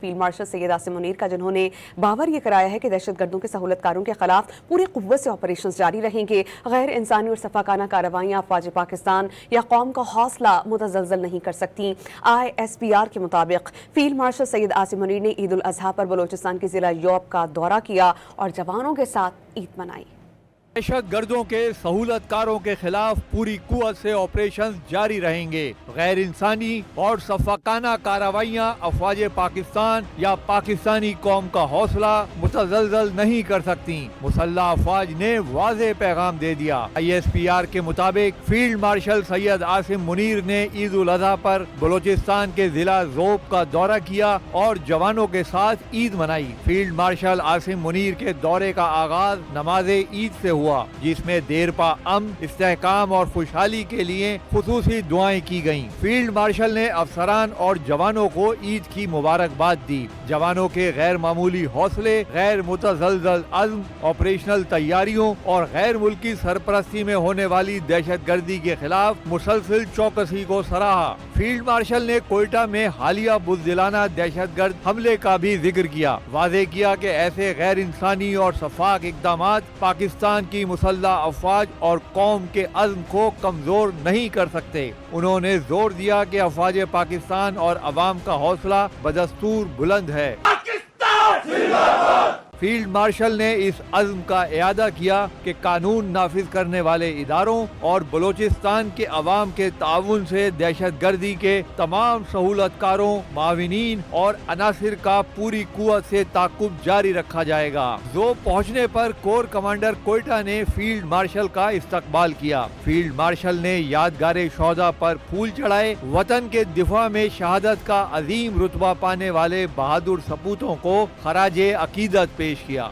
Field marshal Syed Asim Munir کا، جنہوں نے باور یہ کرایا ہے کہ دہشت گردوں کے سہولت کاروں کے خلاف پوری قوت سے آپریشنز جاری رہیں گے۔ غیر انسانی اور صفاقانہ کارروائیاں افواج پاکستان یا قوم کا حوصلہ متزلزل نہیں کر سکتی۔ ISPR کے مطابق فیلڈ مارشل سید عاصم منیر نے عید الاضحیٰ پر بلوچستان کے ضلع یوب کا دورہ کیا اور جوانوں کے ساتھ عید منائی۔ دہشت گردوں کے سہولت کاروں کے خلاف پوری قوت سے آپریشن جاری رہیں گے۔ غیر انسانی اور صفاقانہ کارروائیاں افواج پاکستان یا پاکستانی قوم کا حوصلہ متزلزل نہیں کر سکتی۔ مسلح افواج نے واضح پیغام دے دیا۔ ISPR کے مطابق فیلڈ مارشل سید عاصم منیر نے عید الاضحیٰ پر بلوچستان کے ضلع ذوب کا دورہ کیا اور جوانوں کے ساتھ عید منائی۔ فیلڈ مارشل عاصم منیر کے دورے کا آغاز نماز عید سے ہوا، جس میں دیر پا امن، استحکام اور خوشحالی کے لیے خصوصی دعائیں کی گئیں۔ فیلڈ مارشل نے افسران اور جوانوں کو عید کی مبارکباد دی۔ جوانوں کے غیر معمولی حوصلے، غیر متزلزل عزم، آپریشنل تیاریوں اور غیر ملکی سرپرستی میں ہونے والی دہشت گردی کے خلاف مسلسل چوکسی کو سراہا۔ فیلڈ مارشل نے کوئٹہ میں حالیہ بزدلانہ دہشت گرد حملے کا بھی ذکر کیا۔ واضح کیا کہ ایسے غیر انسانی اور شفاق اقدامات پاکستان کی مسلح افواج اور قوم کے عزم کو کمزور نہیں کر سکتے۔ انہوں نے زور دیا کہ افواج پاکستان اور عوام کا حوصلہ بدستور بلند ہے۔ فیلڈ مارشل نے اس عزم کا اعادہ کیا کہ قانون نافذ کرنے والے اداروں اور بلوچستان کے عوام کے تعاون سے دہشت گردی کے تمام سہولت کاروں، معاونین اور عناصر کا پوری قوت سے تعاقب جاری رکھا جائے گا۔ ذوب پہنچنے پر کور کمانڈر کوئٹہ نے فیلڈ مارشل کا استقبال کیا۔ فیلڈ مارشل نے یادگار شہداء پر پھول چڑھائے، وطن کے دفاع میں شہادت کا عظیم رتبہ پانے والے بہادر سپوتوں کو خراج عقیدت پیش کیا۔